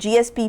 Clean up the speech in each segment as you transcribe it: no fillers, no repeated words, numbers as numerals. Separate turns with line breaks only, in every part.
GSP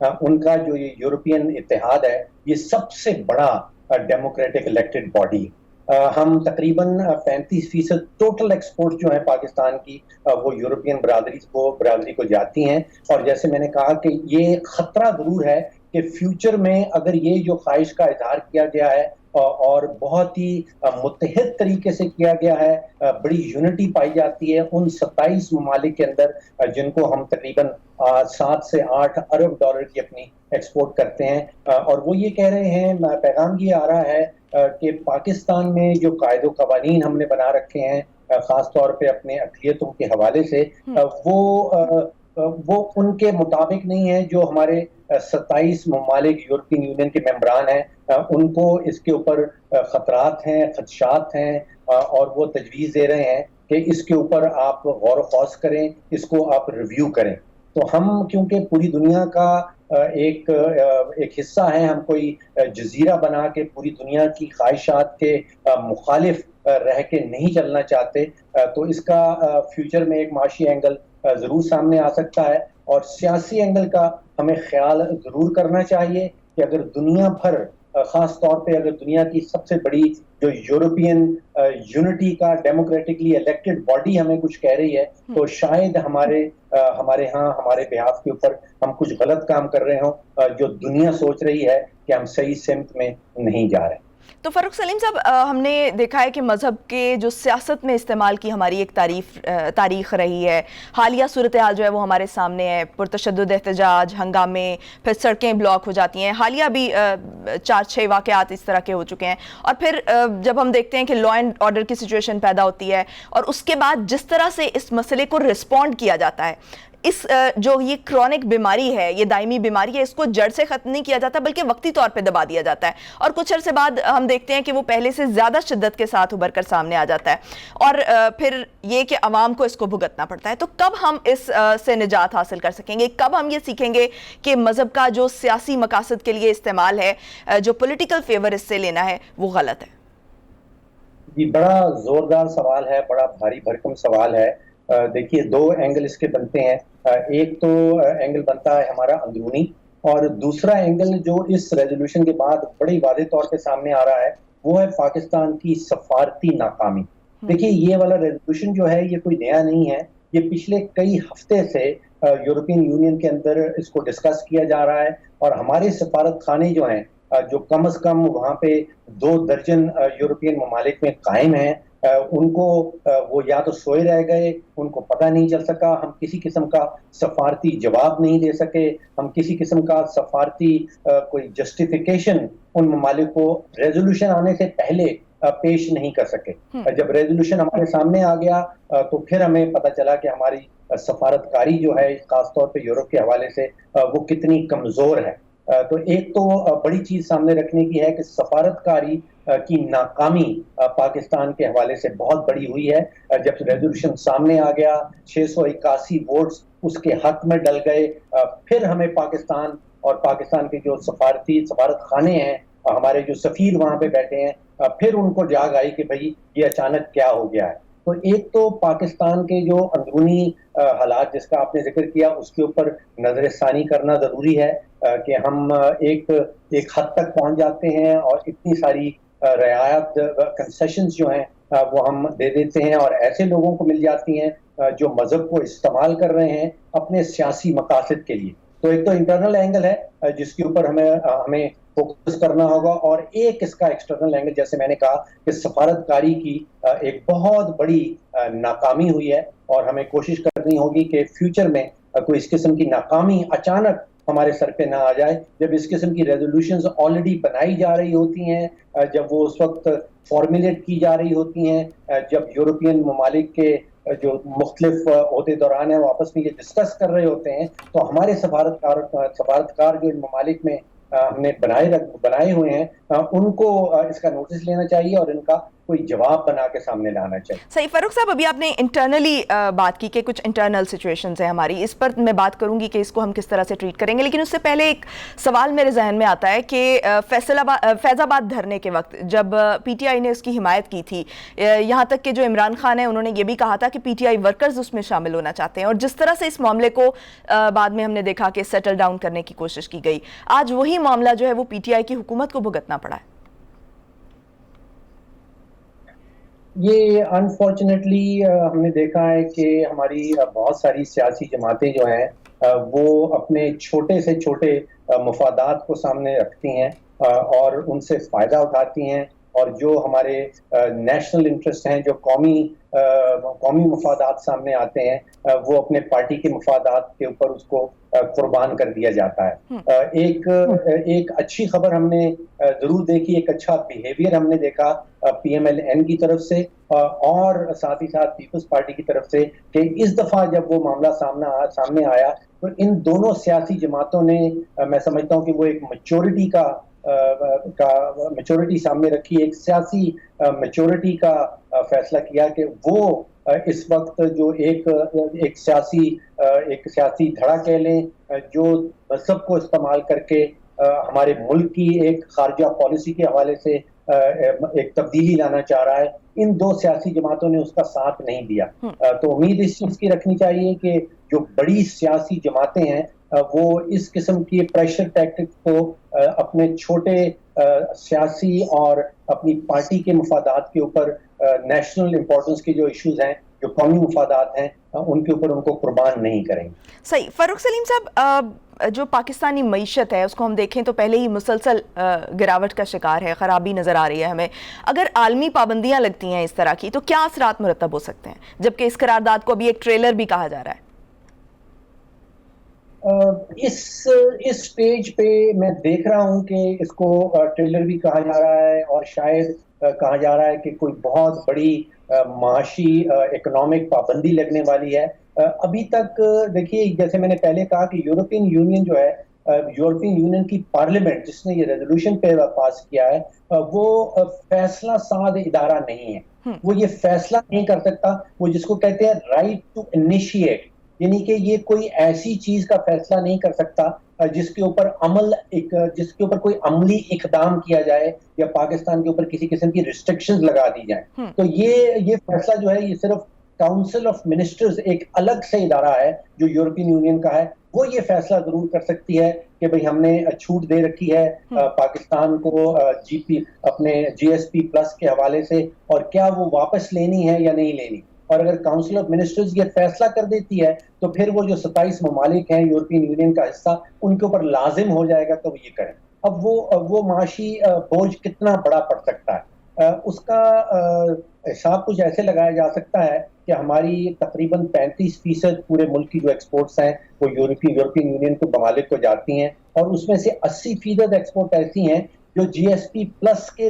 ان کا جو یہ یورپین اتحاد ہے یہ سب سے بڑا ڈیموکریٹک الیکٹڈ باڈی. ہم تقریباً 35% ٹوٹل ایکسپورٹ جو ہے پاکستان کی وہ یورپین برادری کو جاتی ہیں. اور جیسے میں نے کہا کہ یہ خطرہ ضرور ہے کہ فیوچر میں اگر یہ جو خواہش کا اظہار کیا گیا ہے اور بہت ہی متحد طریقے سے کیا گیا ہے, بڑی یونٹی پائی جاتی ہے ان 27 ممالک کے اندر جن کو ہم تقریباً 7 سے 8 ارب ڈالر کی اپنی ایکسپورٹ کرتے ہیں, اور وہ یہ کہہ رہے ہیں, پیغام یہ آ رہا ہے کہ پاکستان میں جو قائد و قوانین ہم نے بنا رکھے ہیں خاص طور پہ اپنے اقلیتوں کے حوالے سے, وہ ان کے مطابق نہیں ہے. جو ہمارے 27 ممالک یورپین یونین کے ممبران ہیں ان کو اس کے اوپر خطرات ہیں, خدشات ہیں, اور وہ تجویز دے رہے ہیں کہ اس کے اوپر آپ غور و خوض کریں, اس کو آپ ریویو کریں. تو ہم کیونکہ پوری دنیا کا ایک حصہ ہیں, ہم کوئی جزیرہ بنا کے پوری دنیا کی خواہشات کے مخالف رہ کے نہیں چلنا چاہتے, تو اس کا فیوچر میں ایک معاشی اینگل ضرور سامنے آ سکتا ہے. اور سیاسی اینگل کا ہمیں خیال ضرور کرنا چاہیے کہ اگر دنیا بھر, خاص طور پہ اگر دنیا کی سب سے بڑی جو یورپین یونٹی کا ڈیموکریٹکلی الیکٹڈ باڈی ہمیں کچھ کہہ رہی ہے, تو شاید ہمارے ہاں ہمارے بہاف کے اوپر ہم کچھ غلط کام کر رہے ہوں جو دنیا سوچ رہی ہے کہ ہم صحیح سمت میں نہیں جا رہے.
تو فاروق سلیم صاحب, ہم نے دیکھا ہے کہ مذہب کے جو سیاست میں استعمال کی ہماری ایک تاریخ رہی ہے. حالیہ صورتحال جو ہے وہ ہمارے سامنے ہے, پرتشدد احتجاج, ہنگامے, پھر سڑکیں بلاک ہو جاتی ہیں. حالیہ بھی 4-6 واقعات اس طرح کے ہو چکے ہیں. اور پھر جب ہم دیکھتے ہیں کہ لا اینڈ آرڈر کی سچویشن پیدا ہوتی ہے, اور اس کے بعد جس طرح سے اس مسئلے کو رسپونڈ کیا جاتا ہے, اس جو یہ کرونک بیماری ہے, یہ دائمی بیماری ہے, اس کو جڑ سے ختم نہیں کیا جاتا بلکہ وقتی طور پہ دبا دیا جاتا ہے, اور کچھ عرصے بعد ہم دیکھتے ہیں کہ وہ پہلے سے زیادہ شدت کے ساتھ ابھر کر سامنے آ جاتا ہے, اور پھر یہ کہ عوام کو اس کو بھگتنا پڑتا ہے. تو کب ہم اس سے نجات حاصل کر سکیں گے, کب ہم یہ سیکھیں گے کہ مذہب کا جو سیاسی مقاصد کے لیے استعمال ہے, جو پولیٹیکل فیور اس سے لینا ہے, وہ غلط ہے؟
جی, بڑا زوردار سوال ہے, بڑا بھاری بھرکم سوال ہے. دیکھیے, 2 اینگل اس کے بنتے ہیں. ایک تو اینگل بنتا ہے ہمارا اندرونی, اور دوسرا اینگل جو اس ریزولوشن کے بعد بڑی واضح طور پہ سامنے آ رہا ہے وہ ہے پاکستان کی سفارتی ناکامی. دیکھیے, یہ والا ریزولوشن جو ہے یہ کوئی نیا نہیں ہے, یہ پچھلے کئی ہفتے سے یورپین یونین کے اندر اس کو ڈسکس کیا جا رہا ہے. اور ہمارے سفارت خانے جو ہیں, جو کم از کم وہاں پہ 2 درجن یورپین ممالک میں قائم ہیں, ان کو وہ یا تو سوئے رہ گئے, ان کو پتہ نہیں چل سکا, ہم کسی قسم کا سفارتی جواب نہیں دے سکے, ہم کسی قسم کا سفارتی کوئی جسٹیفیکیشن ان ممالک کو ریزولوشن آنے سے پہلے پیش نہیں کر سکے. جب ریزولوشن ہمارے سامنے آ گیا تو پھر ہمیں پتہ چلا کہ ہماری سفارتکاری جو ہے خاص طور پہ یورپ کے حوالے سے وہ کتنی کمزور ہے. تو ایک تو بڑی چیز سامنے رکھنے کی ہے کہ سفارتکاری کی ناکامی پاکستان کے حوالے سے بہت بڑی ہوئی ہے. جب ریزولوشن سامنے آ گیا, 681 ووٹس اس کے حق میں ڈل گئے, پھر ہمیں پاکستان اور پاکستان کے جو سفارت خانے ہیں, ہمارے جو سفیر وہاں پہ بیٹھے ہیں, پھر ان کو جاگ آئی کہ بھائی یہ اچانک کیا ہو گیا ہے. تو ایک تو پاکستان کے جو اندرونی حالات جس کا آپ نے ذکر کیا اس کے اوپر نظر ثانی کرنا ضروری ہے کہ ہم ایک حد تک پہنچ جاتے ہیں اور اتنی ساری رعایت کنسیشنز جو ہیں وہ ہم دے دیتے ہیں, اور ایسے لوگوں کو مل جاتی ہیں جو مذہب کو استعمال کر رہے ہیں اپنے سیاسی مقاصد کے لیے. تو ایک تو انٹرنل اینگل ہے جس کے اوپر ہمیں فوکس کرنا ہوگا, اور ایک اس کا ایکسٹرنل اینگل جیسے میں نے کہا کہ سفارتکاری کی ایک بہت بڑی ناکامی ہوئی ہے, اور ہمیں کوشش کرنی ہوگی کہ فیوچر میں کوئی اس قسم کی ناکامی اچانک ہمارے سر پہ نہ آ جائے. جب اس قسم کی ریزولوشنز آلریڈی بنائی جا رہی ہوتی ہیں, جب وہ اس وقت فارمولیٹ کی جا رہی ہوتی ہیں, جب یورپین ممالک کے جو مختلف عہدے دوران ہیں وہ آپس میں یہ ڈسکس کر رہے ہوتے ہیں, تو ہمارے سفارتکار جو ان ممالک میں ہم نے بنائے ہوئے ہیں ان کو اس کا نوٹس لینا چاہیے اور ان کا کوئی جواب بنا کے سامنے لانا چاہیے.
صحیح. فاروق صاحب, ابھی آپ نے انٹرنلی بات کی کہ کچھ انٹرنل سچویشنز ہیں ہماری, اس پر میں بات کروں گی کہ اس کو ہم کس طرح سے ٹریٹ کریں گے, لیکن اس سے پہلے ایک سوال میرے ذہن میں آتا ہے کہ فیض آباد دھرنے کے وقت جب پی ٹی آئی نے اس کی حمایت کی تھی, یہاں تک کہ جو عمران خان ہیں انہوں نے یہ بھی کہا تھا کہ پی ٹی آئی ورکرز اس میں شامل ہونا چاہتے ہیں, اور جس طرح سے اس معاملے کو بعد میں ہم نے دیکھا کہ سیٹل ڈاؤن کرنے کی کوشش کی گئی, آج وہی معاملہ جو ہے وہ پی ٹی آئی کی حکومت کو بھگتنا پڑا ہے.
یہ انفارچونیٹلی ہم نے دیکھا ہے کہ ہماری بہت ساری سیاسی جماعتیں جو ہیں وہ اپنے چھوٹے سے چھوٹے مفادات کو سامنے رکھتی ہیں اور ان سے فائدہ اٹھاتی ہیں, اور جو ہمارے نیشنل انٹرسٹ ہیں, جو قومی مفادات سامنے آتے ہیں, وہ اپنے پارٹی کے مفادات کے اوپر اس کو قربان کر دیا جاتا ہے. ایک اچھی خبر ہم نے ضرور دیکھی, ایک اچھا بیہیویئر ہم نے دیکھا پی ایم ایل این کی طرف سے اور ساتھ ہی ساتھ پیپلز پارٹی کی طرف سے, کہ اس دفعہ جب وہ معاملہ سامنے آیا تو ان دونوں سیاسی جماعتوں نے, میں سمجھتا ہوں کہ وہ ایک میچورٹی سامنے رکھی, ایک سیاسی میچورٹی کا فیصلہ کیا کہ وہ اس وقت جو ایک سیاسی دھڑا کہہ لیں جو مذہب کو استعمال کر کے ہمارے ملک کی ایک خارجہ پالیسی کے حوالے سے ایک تبدیلی لانا چاہ رہا ہے, ان دو سیاسی جماعتوں نے اس کا ساتھ نہیں دیا. تو امید اس چیز کی رکھنی چاہیے کہ جو بڑی سیاسی جماعتیں ہیں وہ اس قسم کی پریشر ٹیکٹک کو اپنے چھوٹے سیاسی اور اپنی پارٹی کے مفادات کے اوپر, نیشنل امپورٹنس کے جو ایشوز ہیں, جو قومی مفادات ہیں, ان کے اوپر ان کو قربان نہیں کریں گے.
صحیح. فاروق سلیم صاحب, جو پاکستانی معیشت ہے اس کو ہم دیکھیں تو پہلے ہی مسلسل گراوٹ کا شکار ہے, خرابی نظر آ رہی ہے ہمیں. اگر عالمی پابندیاں لگتی ہیں اس طرح کی تو کیا اثرات مرتب ہو سکتے ہیں, جبکہ اس قرارداد کو ابھی ایک ٹریلر بھی کہا جا رہا ہے؟
اس سٹیج پہ میں دیکھ رہا ہوں کہ اس کو ٹریلر بھی کہا جا رہا ہے, اور شاید کہا جا رہا ہے کہ کوئی بہت بڑی معاشی اکنامک پابندی لگنے والی ہے. ابھی تک دیکھیے, جیسے میں نے پہلے کہا کہ یورپین یونین جو ہے, یورپین یونین کی پارلیمنٹ جس نے یہ ریزولوشن پہ پاس کیا ہے, وہ فیصلہ ساز ادارہ نہیں ہے. وہ یہ فیصلہ نہیں کر سکتا, وہ جس کو کہتے ہیں رائٹ ٹو انیشیٹ, یعنی کہ یہ کوئی ایسی چیز کا فیصلہ نہیں کر سکتا جس کے اوپر کوئی عملی اقدام کیا جائے یا پاکستان کے اوپر کسی قسم کی ریسٹرکشنز لگا دی جائیں. تو یہ فیصلہ جو ہے یہ صرف کاؤنسل آف منسٹرز, ایک الگ سے ادارہ ہے جو یورپین یونین کا ہے, وہ یہ فیصلہ ضرور کر سکتی ہے کہ بھئی ہم نے چھوٹ دے رکھی ہے پاکستان کو اپنے جی ایس پی پلس کے حوالے سے, اور کیا وہ واپس لینی ہے یا نہیں لینی. اور اگر کاؤنسل آف منسٹرز یہ فیصلہ کر دیتی ہے تو پھر وہ جو 27 ممالک ہیں یورپین یونین کا حصہ, ان کے اوپر لازم ہو جائے گا کہ وہ یہ کریں. اب وہ معاشی بوجھ کتنا بڑا پڑ سکتا ہے, اس کا حساب کچھ ایسے لگایا جا سکتا ہے کہ ہماری تقریباً 35% پورے ملک کی جو ایکسپورٹس ہیں وہ یورپین یونین کے ممالک کو جاتی ہیں, اور اس میں سے 80% ایکسپورٹ ایسی ہیں جو جی ایس پی پلس کے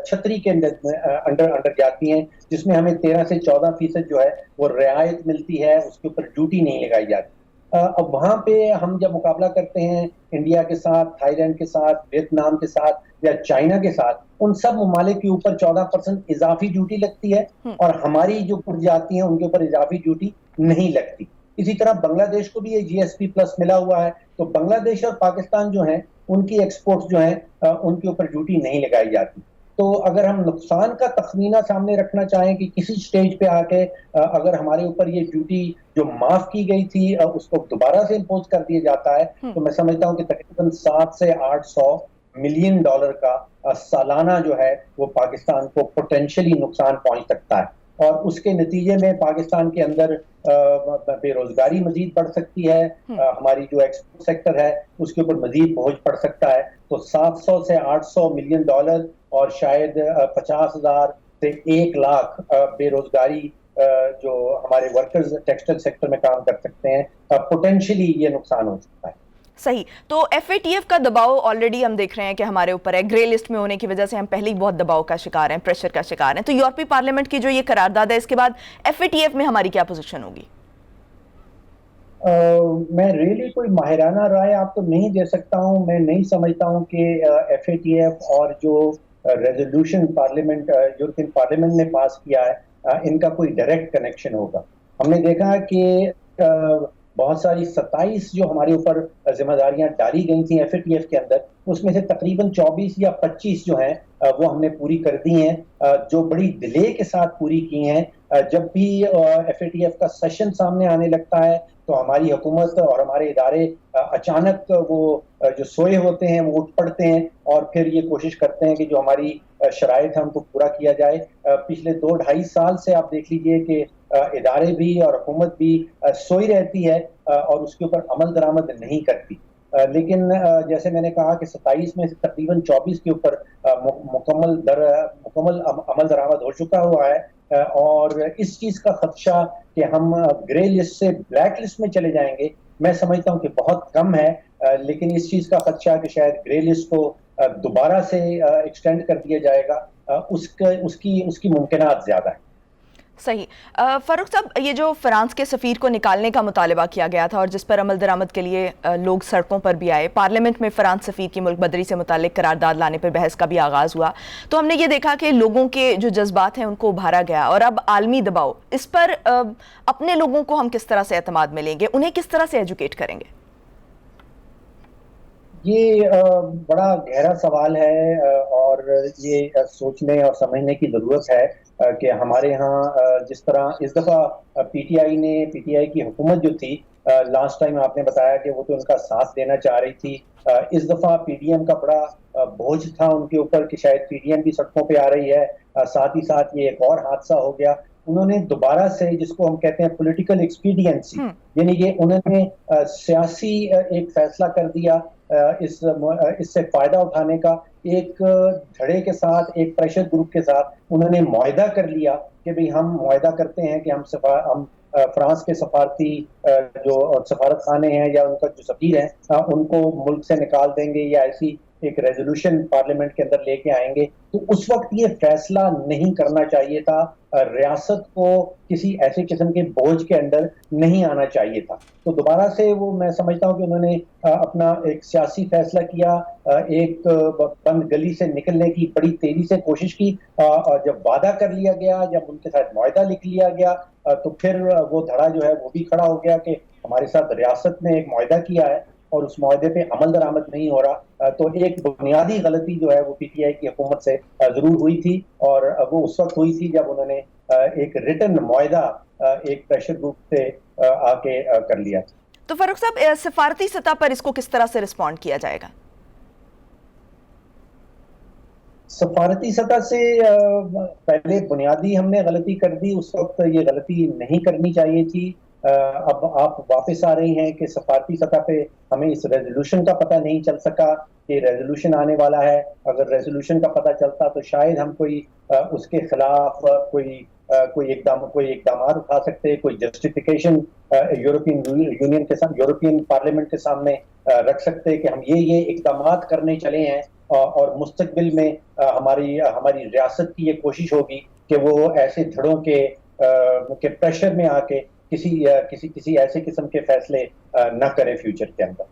چھتری کے انڈر جاتی ہیں, جس میں ہمیں 13 سے 14% جو ہے وہ رعایت ملتی ہے, اس کے اوپر ڈیوٹی نہیں لگائی جاتی. اب وہاں پہ ہم جب مقابلہ کرتے ہیں انڈیا کے ساتھ, تھائی لینڈ کے ساتھ, ویتنام کے ساتھ یا چائنا کے ساتھ, ان سب ممالک کے اوپر 14% اضافی ڈیوٹی لگتی ہے, اور ہماری جو پڑ جاتی ہیں ان کے اوپر اضافی ڈیوٹی نہیں لگتی. اسی طرح بنگلہ دیش کو بھی یہ جی ایس پی پلس ملا ہوا ہے, تو بنگلہ دیش اور پاکستان جو ہیں ان کی ایکسپورٹس جو ہیں ان کے اوپر ڈیوٹی نہیں لگائی جاتی. تو اگر ہم نقصان کا تخمینہ سامنے رکھنا چاہیں کہ کسی سٹیج پہ آ کے اگر ہمارے اوپر یہ ڈیوٹی جو معاف کی گئی تھی اس کو دوبارہ سے امپوز کر دیا جاتا ہے, تو میں سمجھتا ہوں کہ تقریباً 700 سے 800 ملین ڈالر کا سالانہ جو ہے وہ پاکستان کو پوٹینشلی نقصان پہنچ سکتا ہے, اور اس کے نتیجے میں پاکستان کے اندر بے روزگاری مزید بڑھ سکتی ہے, ہماری جو ایکسپورٹ سیکٹر ہے اس کے اوپر مزید بوجھ پڑ سکتا ہے. تو 700 سے 800 ملین ڈالر اور شاید 50,000 سے 1 لاکھ بے روزگاری جو ہمارے ورکرز ٹیکسٹائل سیکٹر میں کام کر سکتے ہیں, پوٹینشلی یہ نقصان ہو سکتا ہے.
صحیح. تو ایف اے ٹی ایف کا دباؤ آلریڈی ہم دیکھ رہے ہیں کہ ہمارے اوپر ہے, گرے لسٹ میں ہونے کی وجہ سے ہم پہلے ہی بہت دباؤ کا شکار ہیں, پریشر کا شکار ہیں. تو یورپی پارلیمنٹ کی جو یہ قرارداد ہے اس کے بعد ایف اے ٹی ایف میں ہماری کیا پوزیشن ہوگی؟
میں ریلی کوئی ماہرانہ رائے آپ کو نہیں دے سکتا ہوں. میں نہیں سمجھتا ہوں کہ ایف اے ٹی ایف اور جو ریزولوشن پارلیمنٹ یورپین پارلیمنٹ نے پاس کیا ہے ان کا کوئی ڈائریکٹ کنیکشن ہوگا. ہم نے دیکھا کہ بہت ساری 27 جو ہمارے اوپر ذمہ داریاں ڈالی گئی تھیں ایف اے ٹی ایف کے اندر, اس میں سے تقریباً 24 یا 25 جو ہیں وہ ہم نے پوری کر دی ہیں, جو بڑی ڈیلے کے ساتھ پوری کی ہیں. جب بھی ایف اے ٹی ایف کا سیشن سامنے آنے لگتا ہے تو ہماری حکومت اور ہمارے ادارے اچانک وہ جو سوئے ہوتے ہیں وہ اٹھ پڑتے ہیں اور پھر یہ کوشش کرتے ہیں کہ جو ہماری شرائط ہے ان کو پورا کیا جائے. پچھلے 2-2.5 سال سے آپ دیکھ لیجئے کہ ادارے بھی اور حکومت بھی سوئی رہتی ہے اور اس کے اوپر عمل درآمد نہیں کرتی. لیکن جیسے میں نے کہا کہ 27 میں سے تقریباً 24 کے اوپر مکمل عمل درآمد ہو چکا ہوا ہے, اور اس چیز کا خدشہ کہ ہم گرے لسٹ سے بلیک لسٹ میں چلے جائیں گے میں سمجھتا ہوں کہ بہت کم ہے. لیکن اس چیز کا خدشہ کہ شاید گرے لسٹ کو دوبارہ سے ایکسٹینڈ کر دیا جائے گا, اس کی ممکنات زیادہ ہیں.
صحیح. فاروق صاحب, یہ جو فرانس کے سفیر کو نکالنے کا مطالبہ کیا گیا تھا اور جس پر عمل درآمد کے لیے لوگ سڑکوں پر بھی آئے, پارلیمنٹ میں فرانس سفیر کی ملک بدری سے متعلق قرارداد لانے پر بحث کا بھی آغاز ہوا, تو ہم نے یہ دیکھا کہ لوگوں کے جو جذبات ہیں ان کو ابھارا گیا, اور اب عالمی دباؤ, اس پر اپنے لوگوں کو ہم کس طرح سے اعتماد میں لیں گے, انہیں کس طرح سے ایجوکیٹ کریں گے؟
یہ بڑا گہرا سوال ہے اور یہ سوچنے اور سمجھنے کی ضرورت ہے کہ ہمارے ہاں جس طرح اس دفعہ پی ٹی آئی کی حکومت جو تھی, لاسٹ ٹائم آپ نے بتایا کہ وہ تو ان کا ساتھ دینا چاہ رہی تھی, اس دفعہ پی ڈی ایم کا بڑا بوجھ تھا ان کے اوپر کہ شاید پی ڈی ایم بھی سڑکوں پہ آ رہی ہے. ساتھ ہی ساتھ یہ ایک اور حادثہ ہو گیا, انہوں نے دوبارہ سے جس کو ہم کہتے ہیں پولیٹیکل ایکسپیڈینسی, یعنی کہ انہوں نے سیاسی ایک فیصلہ کر دیا اس سے فائدہ اٹھانے کا, ایک دھڑے کے ساتھ, ایک پریشر گروپ کے ساتھ انہوں نے معاہدہ کر لیا کہ بھئی ہم معاہدہ کرتے ہیں کہ ہم فرانس کے سفارتی جو سفارت خانے ہیں یا ان کا جو سفیر ہیں ان کو ملک سے نکال دیں گے یا ایسی ایک ریزولوشن پارلیمنٹ کے اندر لے کے آئیں گے. تو اس وقت یہ فیصلہ نہیں کرنا چاہیے تھا, ریاست کو کسی ایسے قسم کے بوجھ کے اندر نہیں آنا چاہیے تھا. تو دوبارہ سے وہ میں سمجھتا ہوں کہ انہوں نے اپنا ایک سیاسی فیصلہ کیا, ایک بند گلی سے نکلنے کی بڑی تیزی سے کوشش کی. جب وعدہ کر لیا گیا, جب ان کے ساتھ معاہدہ لکھ لیا گیا, تو پھر وہ دھڑا جو ہے وہ بھی کھڑا ہو گیا کہ ہمارے ساتھ ریاست نے ایک معاہدہ کیا ہے اور اس معاہدے پہ عمل درآمد نہیں ہو رہا. تو ایک بنیادی غلطی جو ہے وہ پی ٹی آئی کی حکومت سے ضرور ہوئی تھی, اور وہ اس وقت ہوئی تھی جب انہوں نے ایک ریٹن معاہدہ ایک پریشر گروپ سے آ کے کر لیا.
تو فاروق صاحب, سفارتی سطح پر اس کو کس طرح سے رسپونڈ کیا جائے گا؟
سفارتی سطح سے پہلے بنیادی ہم نے غلطی کر دی, اس وقت یہ غلطی نہیں کرنی چاہیے تھی. اب آپ واپس آ رہی ہیں کہ سفارتی سطح پہ ہمیں اس ریزولوشن کا پتہ نہیں چل سکا کہ ریزولوشن آنے والا ہے. اگر ریزولوشن کا پتہ چلتا تو شاید ہم کوئی اس کے خلاف کوئی اقدامات اٹھا سکتے, کوئی جسٹیفیکیشن یورپین یونین کے ساتھ, یورپین پارلیمنٹ کے سامنے رکھ سکتے کہ ہم یہ اقدامات کرنے چلے ہیں, اور مستقبل میں ہماری ریاست کی یہ کوشش ہوگی کہ وہ ایسے دھڑوں کے پریشر میں آ کے کسی ایسے قسم کے فیصلے نہ کرے فیوچر کے اندر.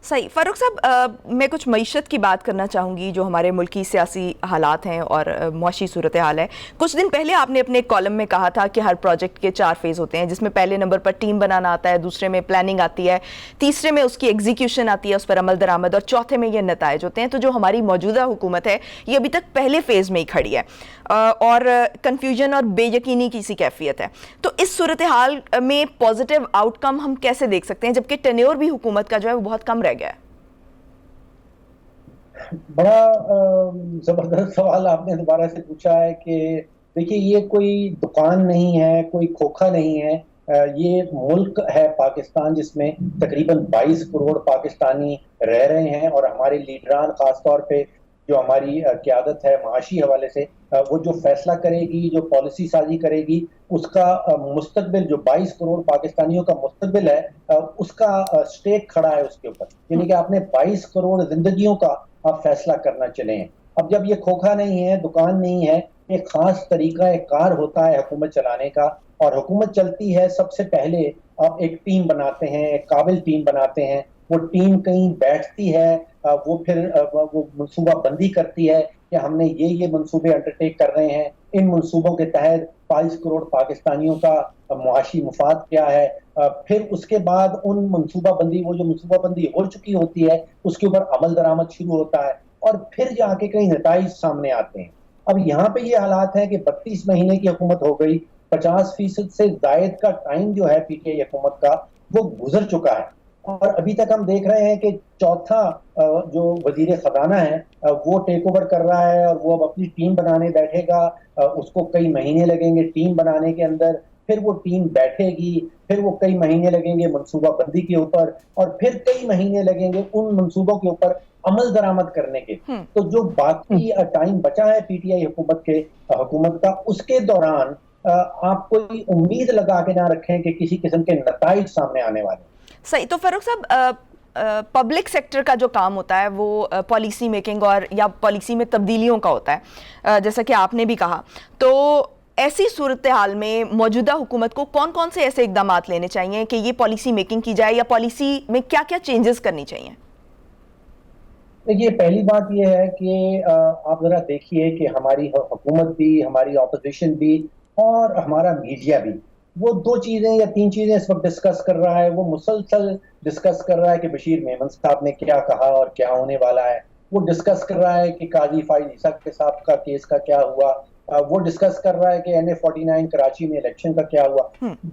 صحیح. فاروق صاحب, میں کچھ معیشت کی بات کرنا چاہوں گی, جو ہمارے ملکی سیاسی حالات ہیں اور معاشی صورتحال ہے. کچھ دن پہلے آپ نے اپنے کالم میں کہا تھا کہ ہر پروجیکٹ کے 4 فیز ہوتے ہیں, جس میں پہلے نمبر پر ٹیم بنانا آتا ہے, دوسرے میں پلاننگ آتی ہے, تیسرے میں اس کی ایگزیکیوشن آتی ہے, اس پر عمل درآمد, اور چوتھے میں یہ نتائج ہوتے ہیں. تو جو ہماری موجودہ حکومت ہے یہ ابھی تک پہلے فیز میں ہی کھڑی ہے, اور کنفیوژن اور بے یقینی کی سی کیفیت ہے. تو اس صورتحال میں پازیٹیو آؤٹ کم ہم کیسے دیکھ سکتے ہیں, جبکہ ٹینیور بھی حکومت کا جو ہے وہ بہت کم رہ گیا ہے؟
بڑا زبردست سوال آپ نے دوبارہ سے پوچھا ہے کہ دیکھیے یہ کوئی دکان نہیں ہے, کوئی کھوکھا نہیں ہے, یہ ملک ہے پاکستان جس میں تقریباً 22 کروڑ پاکستانی رہ رہے ہیں, اور ہمارے لیڈران خاص طور پہ جو ہماری قیادت ہے معاشی حوالے سے, وہ جو فیصلہ کرے گی, جو پالیسی سازی کرے گی, اس کا مستقبل, جو 22 کروڑ پاکستانیوں کا مستقبل ہے, اس کا سٹیک کھڑا ہے اس کے اوپر. یعنی کہ آپ نے 22 کروڑ زندگیوں کا آپ فیصلہ کرنا چلے ہیں. اب جب یہ کھوکھا نہیں ہے, دکان نہیں ہے, ایک خاص طریقہ ایک کار ہوتا ہے حکومت چلانے کا, اور حکومت چلتی ہے سب سے پہلے آپ ایک ٹیم بناتے ہیں, ایک قابل ٹیم بناتے ہیں. وہ ٹیم کہیں بیٹھتی ہے, وہ پھر وہ منصوبہ بندی کرتی ہے کہ ہم نے یہ منصوبے انڈرٹیک کر رہے ہیں, ان منصوبوں کے تحت 22 کروڑ پاکستانیوں کا معاشی مفاد کیا ہے. پھر اس کے بعد ان منصوبہ بندی, وہ جو منصوبہ بندی ہو چکی ہوتی ہے, اس کے اوپر عمل درآمد شروع ہوتا ہے, اور پھر جا کے کئی نتائج سامنے آتے ہیں. اب یہاں پہ یہ حالات ہیں کہ 32 مہینے کی حکومت ہو گئی, 50% سے زائد کا ٹائم جو ہے پی ٹی آئی حکومت کا وہ گزر چکا ہے, اور ابھی تک ہم دیکھ رہے ہیں کہ چوتھا جو وزیر خزانہ ہے وہ ٹیک اوور کر رہا ہے, اور وہ اب اپنی ٹیم بنانے بیٹھے گا. اس کو کئی مہینے لگیں گے ٹیم بنانے کے اندر, پھر وہ ٹیم بیٹھے گی, پھر وہ کئی مہینے لگیں گے منصوبہ بندی کے اوپر, اور پھر کئی مہینے لگیں گے ان منصوبوں کے اوپر عمل درآمد کرنے کے. تو جو باقی ٹائم بچا ہے پی ٹی آئی حکومت کا, اس کے دوران آپ کوئی امید لگا کے نہ رکھیں کہ کسی قسم کے نتائج سامنے آنے والے ہیں.
صحیح. تو فاروق صاحب, پبلک سیکٹر کا جو کام ہوتا ہے وہ پالیسی میکنگ اور یا پالیسی میں تبدیلیوں کا ہوتا ہے, جیسا کہ آپ نے بھی کہا. تو ایسی صورتحال میں موجودہ حکومت کو کون کون سے ایسے اقدامات لینے چاہیے کہ یہ پالیسی میکنگ کی جائے, یا پالیسی میں کیا کیا چینجز کرنی چاہیے؟
دیکھیے, پہلی بات یہ ہے کہ آپ ذرا دیکھیے کہ ہماری حکومت بھی, ہماری اپوزیشن بھی, اور ہمارا میڈیا بھی, وہ 2 چیزیں یا 3 چیزیں اس وقت ڈسکس کر رہا ہے. وہ مسلسل ڈسکس کر رہا ہے کہ بشیر میمن صاحب نے کیا کہا اور کیا ہونے والا ہے. وہ ڈسکس کر رہا ہے کہ قاضی فائز عیسیٰ کے صاحب کا کیس کا کیا ہوا. وہ ڈسکس کر رہا ہے کہ NA-49 کراچی میں الیکشن کا کیا ہوا.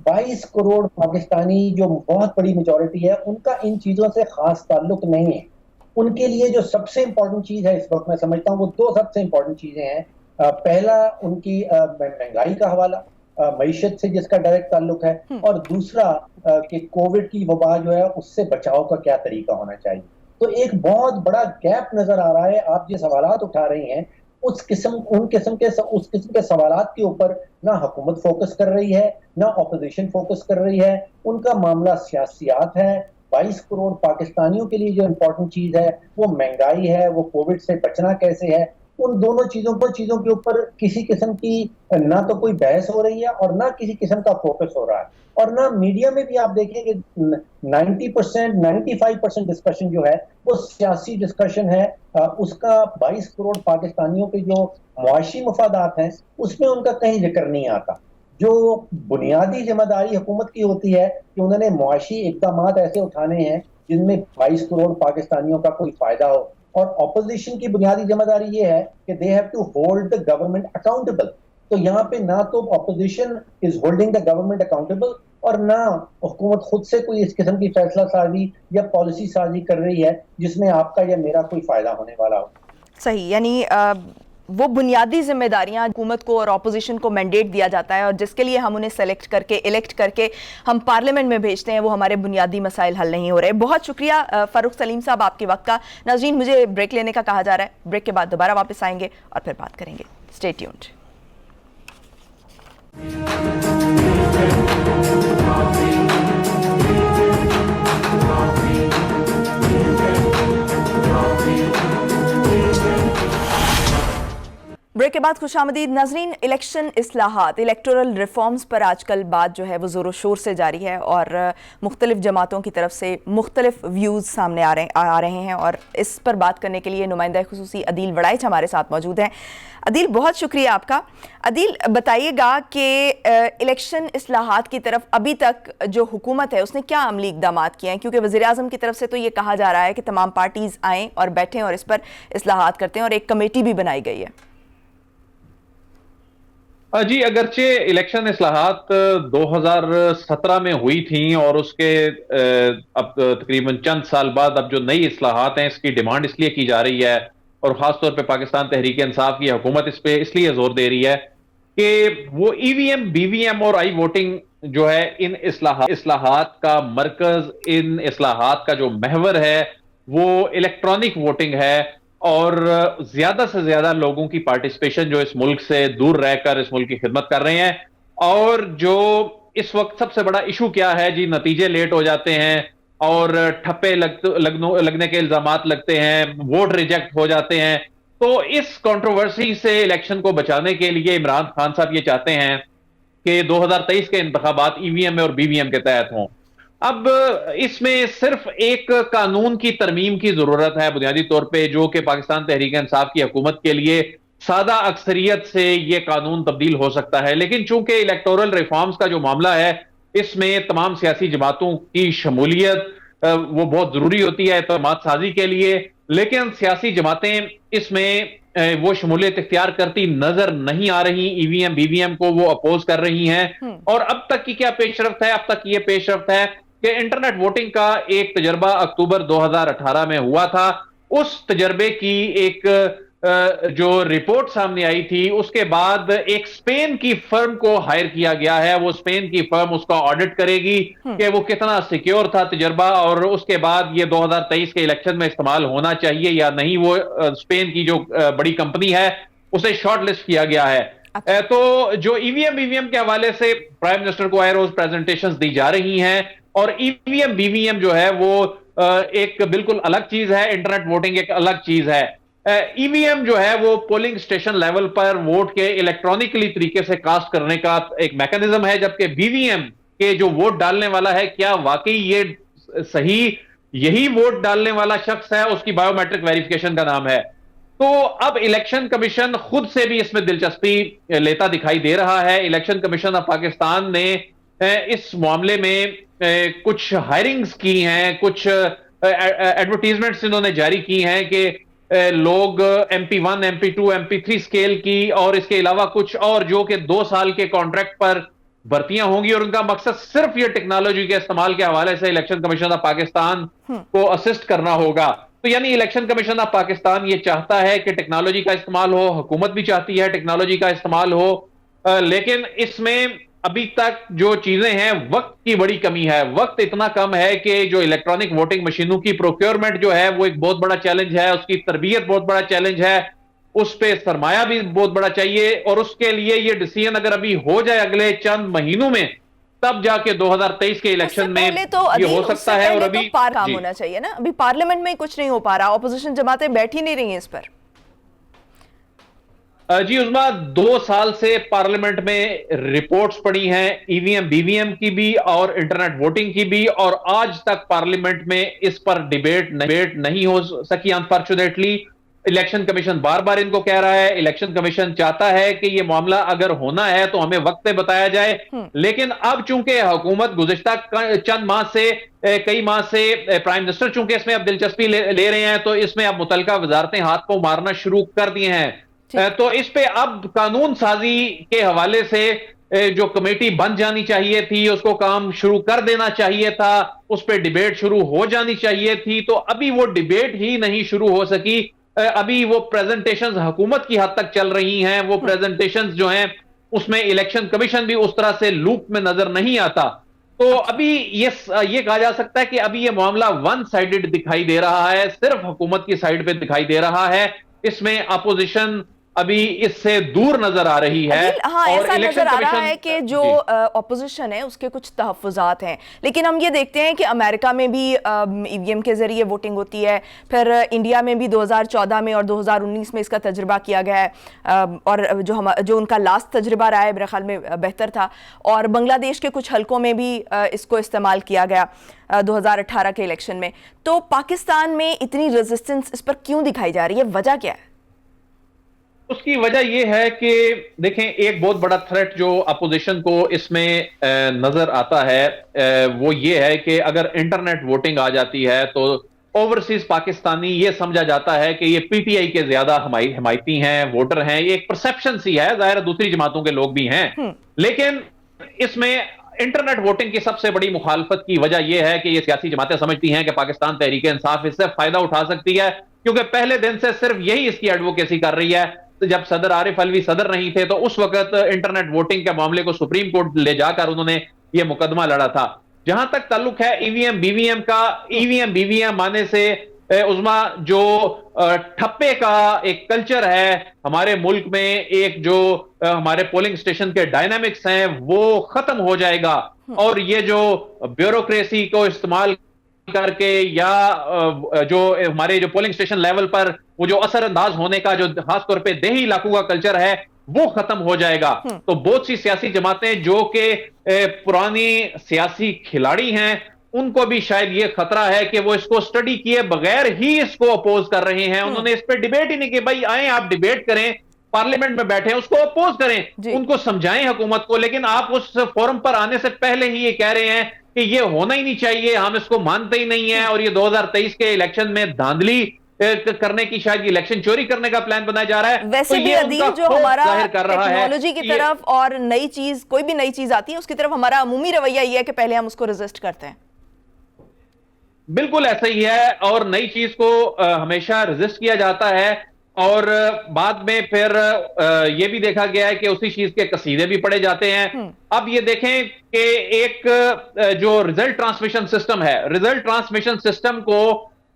22 کروڑ پاکستانی جو بہت بڑی میجورٹی ہے, ان کا ان چیزوں سے خاص تعلق نہیں ہے. ان کے لیے جو سب سے امپورٹنٹ چیز ہے اس وقت, میں سمجھتا ہوں وہ 2 سب سے امپورٹنٹ چیزیں ہیں. پہلا ان کی مہنگائی کا حوالہ, معیشت سے جس کا ڈائریکٹ تعلق ہے, اور دوسرا کہ کووڈ کی وبا جو ہے اس سے بچاؤ کا کیا طریقہ ہونا چاہیے. تو ایک بہت بڑا گیپ نظر آ رہا ہے. آپ جو سوالات اٹھا رہی ہیں اس قسم کے سوالات کے اوپر نہ حکومت فوکس کر رہی ہے, نہ اپوزیشن فوکس کر رہی ہے. ان کا معاملہ سیاسیات ہے. 22 کروڑ پاکستانیوں کے لیے جو امپورٹنٹ چیز ہے وہ مہنگائی ہے, وہ کووڈ سے بچنا کیسے ہے. ان دونوں چیزوں کے اوپر کسی قسم کی نہ تو کوئی بحث ہو رہی ہے, اور نہ کسی قسم کا فوکس ہو رہا ہے. اور نہ میڈیا میں بھی آپ دیکھیں کہ 90%, 95% ڈسکشن جو ہے وہ سیاسی ڈسکشن ہے. اس کا 22 کروڑ پاکستانیوں کے جو معاشی مفادات ہیں اس میں ان کا کہیں ذکر نہیں آتا. جو بنیادی ذمہ داری حکومت کی ہوتی ہے کہ انہوں نے معاشی اقدامات ایسے اٹھانے ہیں جن میں 22 کروڑ پاکستانیوں کا کوئی فائدہ ہو. اور اپوزیشن کی بنیادی ذمہ داری یہ ہے کہ they have to hold the government accountable. تو یہاں پہ نہ تو opposition is holding the government accountable, اور نہ حکومت خود سے کوئی اس قسم کی فیصلہ سازی یا پالیسی سازی کر رہی ہے جس میں آپ کا یا میرا کوئی فائدہ ہونے والا ہو.
صحیح. یعنی وہ بنیادی ذمہ داریاں حکومت کو اور اپوزیشن کو مینڈیٹ دیا جاتا ہے, اور جس کے لیے ہم انہیں سلیکٹ کر کے الیکٹ کر کے ہم پارلیمنٹ میں بھیجتے ہیں, وہ ہمارے بنیادی مسائل حل نہیں ہو رہے. بہت شکریہ فاروق سلیم صاحب آپ کے وقت کا. ناظرین, مجھے بریک لینے کا کہا جا رہا ہے, بریک کے بعد دوبارہ واپس آئیں گے اور پھر بات کریں گے. Stay tuned. بریک کے بعد خوش آمدید. ناظرین, الیکشن اصلاحات, الیکٹورل ریفارمز پر آج کل بات جو ہے وہ زور و شور سے جاری ہے, اور مختلف جماعتوں کی طرف سے مختلف ویوز سامنے آ رہے ہیں, اور اس پر بات کرنے کے لیے نمائندہ خصوصی عدیل وڑائچ ہمارے ساتھ موجود ہیں. عدیل, بہت شکریہ آپ کا. عدیل, بتائیے گا کہ الیکشن اصلاحات کی طرف ابھی تک جو حکومت ہے اس نے کیا عملی اقدامات کیے ہیں, کیونکہ وزیر اعظم کی طرف سے تو یہ کہا جا رہا ہے کہ تمام پارٹیز آئیں اور بیٹھیں اور اس پر اصلاحات کرتے ہیں, اور ایک کمیٹی بھی بنائی گئی ہے.
جی, اگرچہ الیکشن اصلاحات 2017 میں ہوئی تھیں, اور اس کے اب تقریباً چند سال بعد اب جو نئی اصلاحات ہیں اس کی ڈیمانڈ اس لیے کی جا رہی ہے, اور خاص طور پہ پاکستان تحریک انصاف کی حکومت اس پہ اس لیے زور دے رہی ہے کہ وہ EVM, BVM اور آئی ووٹنگ جو ہے, ان اصلاحات کا مرکز, ان اصلاحات کا جو محور ہے وہ الیکٹرانک ووٹنگ ہے, اور زیادہ سے زیادہ لوگوں کی پارٹیسپیشن جو اس ملک سے دور رہ کر اس ملک کی خدمت کر رہے ہیں. اور جو اس وقت سب سے بڑا ایشو کیا ہے جی, نتیجے لیٹ ہو جاتے ہیں, اور ٹھپے لگنے کے الزامات لگتے ہیں, ووٹ ریجیکٹ ہو جاتے ہیں. تو اس کنٹروورسی سے الیکشن کو بچانے کے لیے عمران خان صاحب یہ چاہتے ہیں کہ 2023 کے انتخابات EVM اور BVM کے تحت ہوں. اب اس میں صرف ایک قانون کی ترمیم کی ضرورت ہے بنیادی طور پہ، جو کہ پاکستان تحریک انصاف کی حکومت کے لیے سادہ اکثریت سے یہ قانون تبدیل ہو سکتا ہے، لیکن چونکہ الیکٹورل ریفارمز کا جو معاملہ ہے اس میں تمام سیاسی جماعتوں کی شمولیت وہ بہت ضروری ہوتی ہے اعتماد سازی کے لیے، لیکن سیاسی جماعتیں اس میں وہ شمولیت اختیار کرتی نظر نہیں آ رہی، ای وی ایم بی وی ایم کو وہ اپوز کر رہی ہیں۔ اور اب تک کی کیا پیش رفت ہے؟ اب تک یہ پیش رفت ہے کہ انٹرنیٹ ووٹنگ کا ایک تجربہ اکتوبر 2018 میں ہوا تھا، اس تجربے کی ایک جو رپورٹ سامنے آئی تھی اس کے بعد ایک اسپین کی فرم کو ہائر کیا گیا ہے، وہ اسپین کی فرم اس کا آڈٹ کرے گی کہ وہ کتنا سیکیور تھا تجربہ، اور اس کے بعد یہ 2023 کے الیکشن میں استعمال ہونا چاہیے یا نہیں، وہ اسپین کی جو بڑی کمپنی ہے اسے شارٹ لسٹ کیا گیا ہے۔ تو جو ای وی ایم بی وی ایم کے حوالے سے پرائم منسٹر کو آئے روز پریزنٹیشنز دی جا رہی ہیں، اور ای وی ایم بی وی ایم جو ہے وہ ایک بالکل الگ چیز ہے، انٹرنیٹ ووٹنگ ایک الگ چیز ہے۔ ای وی ایم جو ہے وہ پولنگ سٹیشن لیول پر ووٹ کے الیکٹرانکلی طریقے سے کاسٹ کرنے کا ایک میکانزم ہے، جبکہ بی وی ایم کے جو ووٹ ڈالنے والا ہے کیا واقعی یہ صحیح یہی ووٹ ڈالنے والا شخص ہے، اس کی بایو میٹرک ویریفیکیشن کا نام ہے۔ تو اب الیکشن کمیشن خود سے بھی اس میں دلچسپی لیتا دکھائی دے رہا ہے۔ الیکشن کمیشن آف پاکستان نے اس معاملے میں کچھ ہائرنگز کی ہیں، کچھ ایڈورٹیزمنٹس انہوں نے جاری کی ہیں کہ لوگ M P 1 M P 2 M P 3 scale کی، اور اس کے علاوہ کچھ اور جو کہ 2 سال کے کانٹریکٹ پر بھرتیاں ہوں گی، اور ان کا مقصد صرف یہ ٹیکنالوجی کے استعمال کے حوالے سے الیکشن کمیشن آف پاکستان کو اسسٹ کرنا ہوگا۔ تو یعنی الیکشن کمیشن آف پاکستان یہ چاہتا ہے کہ ٹیکنالوجی کا استعمال ہو، حکومت بھی چاہتی ہے ٹیکنالوجی کا استعمال ہو، لیکن اس میں ابھی تک جو چیزیں ہیں وقت کی بڑی کمی ہے، وقت اتنا کم ہے کہ جو الیکٹرانک ووٹنگ مشینوں کی پروکیورمنٹ جو ہے وہ ایک بہت بڑا چیلنج ہے، اس کی تربیت بہت بڑا چیلنج ہے، اس پہ سرمایہ بھی بہت بڑا چاہیے، اور اس کے لیے یہ ڈیسیژن اگر ابھی ہو جائے اگلے چند مہینوں میں تب جا کے 2023 کے الیکشن میں یہ ہو سکتا ہے۔ اور ابھی
کام ہونا چاہیے نا، ابھی پارلیمنٹ میں کچھ نہیں ہو پا رہا، اپوزیشن جماعتیں بیٹھی نہیں رہی ہیں اس پر۔
جی عظما، 2 سال سے پارلیمنٹ میں رپورٹس پڑی ہیں ای وی ایم بی وی ایم کی بھی اور انٹرنیٹ ووٹنگ کی بھی، اور آج تک پارلیمنٹ میں اس پر ڈیبیٹ نہیں ہو سکی انفارچونیٹلی۔ الیکشن کمیشن بار بار ان کو کہہ رہا ہے، الیکشن کمیشن چاہتا ہے کہ یہ معاملہ اگر ہونا ہے تو ہمیں وقت پہ بتایا جائے، لیکن اب چونکہ حکومت گزشتہ چند ماہ سے کئی ماہ سے پرائم منسٹر چونکہ اس میں اب دلچسپی لے رہے ہیں، تو اس میں اب متعلقہ وزارتیں ہاتھ کو مارنا شروع کر دیے ہیں۔ تو اس پہ اب قانون سازی کے حوالے سے جو کمیٹی بن جانی چاہیے تھی، اس کو کام شروع کر دینا چاہیے تھا، اس پہ ڈیبیٹ شروع ہو جانی چاہیے تھی، تو ابھی وہ ڈیبیٹ ہی نہیں شروع ہو سکی۔ ابھی وہ پریزنٹیشنز حکومت کی حد تک چل رہی ہیں، وہ پریزنٹیشنز جو ہیں اس میں الیکشن کمیشن بھی اس طرح سے لوپ میں نظر نہیں آتا۔ تو ابھی یہ کہا جا سکتا ہے کہ ابھی یہ معاملہ ون سائیڈڈ دکھائی دے رہا ہے، صرف حکومت کی سائیڈ پہ دکھائی دے رہا ہے، اس میں اپوزیشن ابھی اس سے دور نظر آ رہی ہے۔
ہاں، ایسا نظر آ رہا ہے کہ جو اپوزیشن ہے اس کے کچھ تحفظات ہیں، لیکن ہم یہ دیکھتے ہیں کہ امریکہ میں بھی ای وی ایم کے ذریعے ووٹنگ ہوتی ہے، پھر انڈیا میں بھی 2014 میں اور 2019 میں اس کا تجربہ کیا گیا ہے، اور جو ان کا لاسٹ تجربہ رہا ہے میرے خیال میں بہتر تھا، اور بنگلہ دیش کے کچھ حلقوں میں بھی اس کو استعمال کیا گیا 2018 کے الیکشن میں۔ تو پاکستان میں اتنی ریزسٹنس اس پر کیوں دکھائی جا رہی ہے؟ وجہ کیا ہے؟
اس کی وجہ یہ ہے کہ دیکھیں، ایک بہت بڑا تھریٹ جو اپوزیشن کو اس میں نظر آتا ہے وہ یہ ہے کہ اگر انٹرنیٹ ووٹنگ آ جاتی ہے تو اوورسیز پاکستانی یہ سمجھا جاتا ہے کہ یہ پی ٹی آئی کے زیادہ حمایتی ہیں، ووٹر ہیں، یہ ایک پرسپشن سی ہے، ظاہر دوسری جماعتوں کے لوگ بھی ہیں، لیکن اس میں انٹرنیٹ ووٹنگ کی سب سے بڑی مخالفت کی وجہ یہ ہے کہ یہ سیاسی جماعتیں سمجھتی ہیں کہ پاکستان تحریک انصاف اس سے فائدہ اٹھا سکتی ہے، کیونکہ پہلے دن سے صرف یہی اس کی ایڈوکیسی کر رہی ہے۔ جب صدر عارف علوی صدر نہیں تھے تو اس وقت انٹرنیٹ ووٹنگ کے معاملے کو سپریم کورٹ لے جا کر انہوں نے یہ مقدمہ لڑا تھا۔ جہاں تک تعلق ہے ای وی ایم بی وی ایم کا، ای وی ایم بی وی ایم آنے سے عظما جو ٹھپے کا ایک کلچر ہے ہمارے ملک میں، ایک جو ہمارے پولنگ سٹیشن کے ڈائنامکس ہیں وہ ختم ہو جائے گا، اور یہ جو بیوروکریسی کو استعمال کر کے یا جو ہمارے جو پولنگ سٹیشن لیول پر وہ جو اثر انداز ہونے کا جو خاص طور پہ دیہی علاقوں کا کلچر ہے وہ ختم ہو جائے گا۔ تو بہت سی سیاسی جماعتیں جو کہ پرانی سیاسی کھلاڑی ہیں ان کو بھی شاید یہ خطرہ ہے کہ وہ اس کو سٹڈی کیے بغیر ہی اس کو اپوز کر رہے ہیں. انہوں نے اس پہ ڈیبیٹ ہی نہیں کہ بھائی آئیں آپ ڈیبیٹ کریں, پارلیمنٹ میں بیٹھیں, اس کو اپوز کریں, ان کو سمجھائیں حکومت کو, لیکن آپ اس فورم پر آنے سے پہلے ہی یہ کہہ رہے ہیں کہ یہ ہونا ہی نہیں چاہیے, ہم اس کو مانتے ہی نہیں ہیں, اور یہ 2023 کے الیکشن میں دھاندلی کرنے کی, شاید الیکشن چوری کرنے کا پلان بنایا جا رہا ہے.
ویسے بھی عدیل جو ہمارا ٹیکنالوجی کی طرف اور نئی چیز, کوئی بھی نئی چیز آتی ہے اس کی طرف ہمارا عمومی رویہ یہ ہے کہ پہلے ہم اس کو ریزسٹ کرتے ہیں.
بالکل ایسا ہی ہے, اور نئی چیز کو ہمیشہ ریزسٹ کیا جاتا ہے, اور بعد میں پھر یہ بھی دیکھا گیا ہے کہ اسی چیز کے قصیدے بھی پڑھے جاتے ہیں. اب یہ دیکھیں کہ ایک جو ریزلٹ ٹرانسمیشن سسٹم ہے, ریزلٹ ٹرانسمیشن سسٹم کو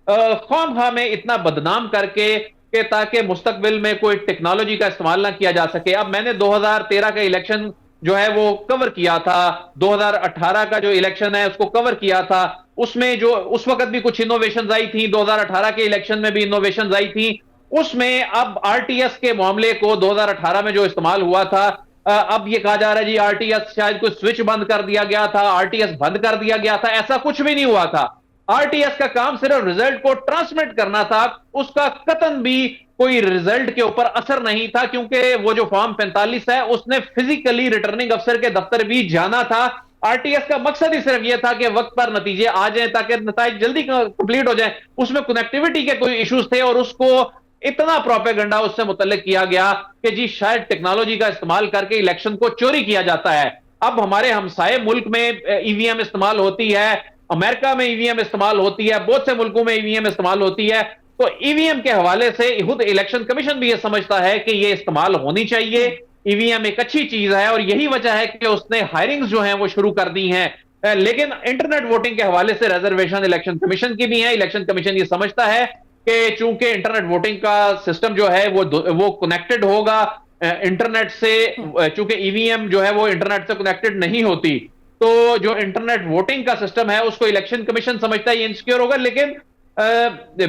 خواہ خواہ میں اتنا بدنام کر کے کہ تاکہ مستقبل میں کوئی ٹیکنالوجی کا استعمال نہ کیا جا سکے. اب میں نے 2013 کا الیکشن جو ہے وہ کور کیا تھا, 2018 کا جو الیکشن ہے اس کو کور کیا تھا, اس میں جو اس وقت بھی کچھ انوویشنز آئی تھیں, 2018 کے الیکشن میں بھی انوویشنز آئی تھیں. اس میں اب آر ٹی ایس کے معاملے کو 2018 میں جو استعمال ہوا تھا, اب یہ کہا جا رہا ہے جی آر ٹی ایس شاید کوئی سوئچ بند کر دیا گیا تھا, آر ٹی ایس بند کر دیا گیا تھا. ایسا کچھ بھی نہیں ہوا تھا. آر ٹی ایس کا کام صرف ریزلٹ کو ٹرانسمٹ کرنا تھا, اس کا قطعاً بھی کوئی ریزلٹ کے اوپر اثر نہیں تھا, کیونکہ وہ جو فارم 45 ہے اس نے فزیکلی ریٹرننگ افسر کے دفتر بھی جانا تھا. آر ٹی ایس کا مقصد ہی صرف یہ تھا کہ وقت پر نتیجے آ جائیں تاکہ نتائج جلدی کمپلیٹ ہو جائیں. اس میں کنیکٹیوٹی کے کوئی ایشوز تھے, اور اس کو اتنا پروپیگنڈا اس سے متعلق کیا گیا کہ جی شاید ٹیکنالوجی کا استعمال کر کے الیکشن کو چوری کیا جاتا ہے. اب ہمارے ہمسائے ملک میں ای وی ایم استعمال ہوتی ہے, امریکہ میں ای وی ایم استعمال ہوتی ہے, بہت سے ملکوں میں ای وی ایم استعمال ہوتی ہے. تو ای وی ایم کے حوالے سے خود الیکشن کمیشن بھی یہ سمجھتا ہے کہ یہ استعمال ہونی چاہیے. ای وی ایم ایک اچھی چیز ہے, اور یہی وجہ ہے کہ اس نے ہائرنگز جو ہیں وہ شروع کر دی ہیں. لیکن انٹرنیٹ ووٹنگ کے حوالے سے ریزرویشن الیکشن کمیشن کی بھی ہے. الیکشن کمیشن یہ سمجھتا ہے کہ چونکہ انٹرنیٹ ووٹنگ کا سسٹم جو ہے وہ کنیکٹڈ ہوگا انٹرنیٹ سے, چونکہ ای وی ایم جو ہے وہ انٹرنیٹ سے کنیکٹڈ نہیں ہوتی, تو جو انٹرنیٹ ووٹنگ کا سسٹم ہے اس کو الیکشن کمیشن سمجھتا ہے یہ انسیکیور ہوگا. لیکن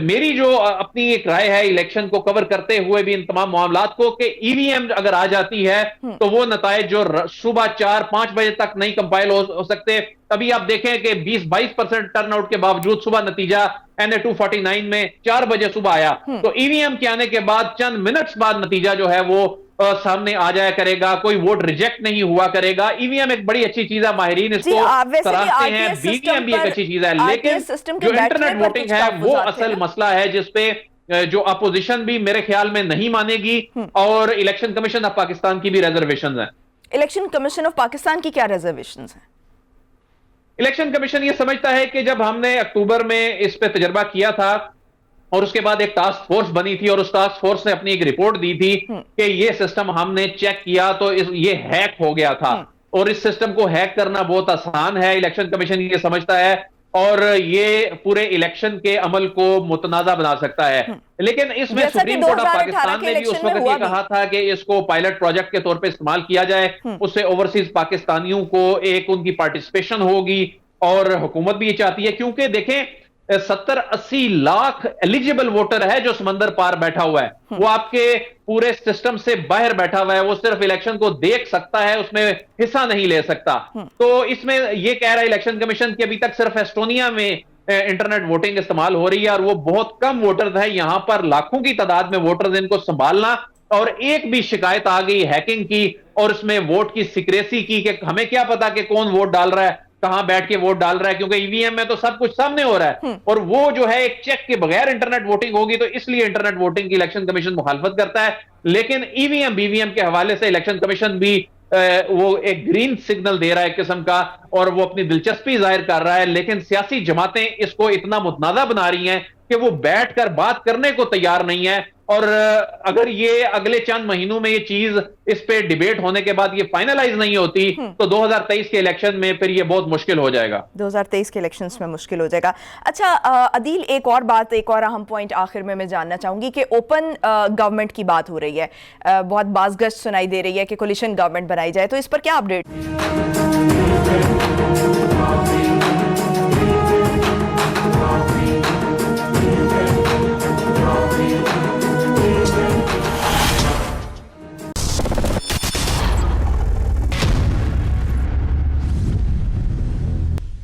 میری جو اپنی ایک رائے ہے الیکشن کو کور کرتے ہوئے بھی ان تمام معاملات کو, کہ ای وی ایم اگر آ جاتی ہے تو وہ نتائج جو صبح 4-5 بجے تک نہیں کمپائل ہو سکتے. ابھی آپ دیکھیں کہ 20-22% ٹرن آؤٹ کے باوجود صبح نتیجہ NA-249 میں 4 بجے صبح آیا. تو ای وی ایم کے آنے کے بعد چند منٹس بعد نتیجہ جو ہے وہ سامنے آ جایا کرے گا, کوئی ووٹ ریجیکٹ نہیں ہوا کرے گا. ای وی ایم ایک بڑی اچھی چیز ہے, ماہرین اس کو سراہتے ہیں, بی وی ایم بھی ایک اچھی چیز ہے, لیکن جو انٹرنیٹ ووٹنگ ہے وہ اصل مسئلہ ہے جس پہ جو اپوزیشن بھی میرے خیال میں نہیں مانے گی, اور الیکشن کمیشن آف پاکستان کی بھی ریزرویشنز ہیں.
الیکشن کمیشن آف پاکستان کی کیا ریزرویشنز ہیں؟
الیکشن کمیشن یہ سمجھتا ہے کہ جب ہم نے اکتوبر میں اس پہ تجربہ کیا تھا, اور اس کے بعد ایک ٹاسک فورس بنی تھی, اور اس ٹاسک فورس نے اپنی ایک رپورٹ دی تھی کہ یہ سسٹم ہم نے چیک کیا تو یہ ہیک ہو گیا تھا, اور اس سسٹم کو ہیک کرنا بہت آسان ہے. الیکشن کمیشن یہ سمجھتا ہے, اور یہ پورے الیکشن کے عمل کو متنازع بنا سکتا ہے. لیکن اس میں سپریم کورٹ آف پاکستان نے بھی اس وقت یہ کہا تھا کہ اس کو پائلٹ پروجیکٹ کے طور پہ استعمال کیا جائے, اس سے اوورسیز پاکستانیوں کو ایک ان کی پارٹیسپیشن ہوگی, اور حکومت بھی یہ چاہتی ہے, کیونکہ دیکھیں 70-80 لاکھ ایلیجیبل ووٹر ہے جو سمندر پار بیٹھا ہوا ہے, وہ آپ کے پورے سسٹم سے باہر بیٹھا ہوا ہے, وہ صرف الیکشن کو دیکھ سکتا ہے, اس میں حصہ نہیں لے سکتا. تو اس میں یہ کہہ رہا ہے الیکشن کمیشن کہ ابھی تک صرف ایسٹونیا میں انٹرنیٹ ووٹنگ استعمال ہو رہی ہے, اور وہ بہت کم ووٹرز ہیں, یہاں پر لاکھوں کی تعداد میں ووٹرز, ان کو سنبھالنا, اور ایک بھی شکایت آ گئی ہیکنگ کی اور اس میں ووٹ کی سیکریسی کی, کہ ہمیں کیا پتا کہ کون ووٹ ڈال رہا ہے, کہاں بیٹھ کے ووٹ ڈال رہا ہے, کیونکہ ای وی ایم میں تو سب کچھ سامنے ہو رہا ہے, اور وہ جو ہے ایک چیک کے بغیر انٹرنیٹ ووٹنگ ہوگی, تو اس لیے انٹرنیٹ ووٹنگ کی الیکشن کمیشن مخالفت کرتا ہے. لیکن ای وی ایم بی وی ایم کے حوالے سے الیکشن کمیشن بھی وہ ایک گرین سگنل دے رہا ہے ایک قسم کا, اور وہ اپنی دلچسپی ظاہر کر رہا ہے. لیکن سیاسی جماعتیں اس کو اتنا متنازع بنا رہی ہیں کہ وہ بیٹھ کر بات کرنے کو تیار نہیں ہے, اور اگر یہ اگلے چند مہینوں میں یہ چیز اس پہ ڈیبیٹ ہونے کے بعد یہ فائنلائز نہیں ہوتی تو 2023 کے الیکشن میں پھر یہ بہت مشکل ہو جائے گا.
2023 کے الیکشنز میں مشکل ہو جائے گا. اچھا عدیل, ایک اور بات, ایک اور اہم پوائنٹ آخر میں جاننا چاہوں گی کہ اوپن گورنمنٹ کی بات ہو رہی ہے, بہت باز گشت سنائی دے رہی ہے کہ کولیشن گورنمنٹ بنائی جائے, تو اس پر کیا اپڈیٹ؟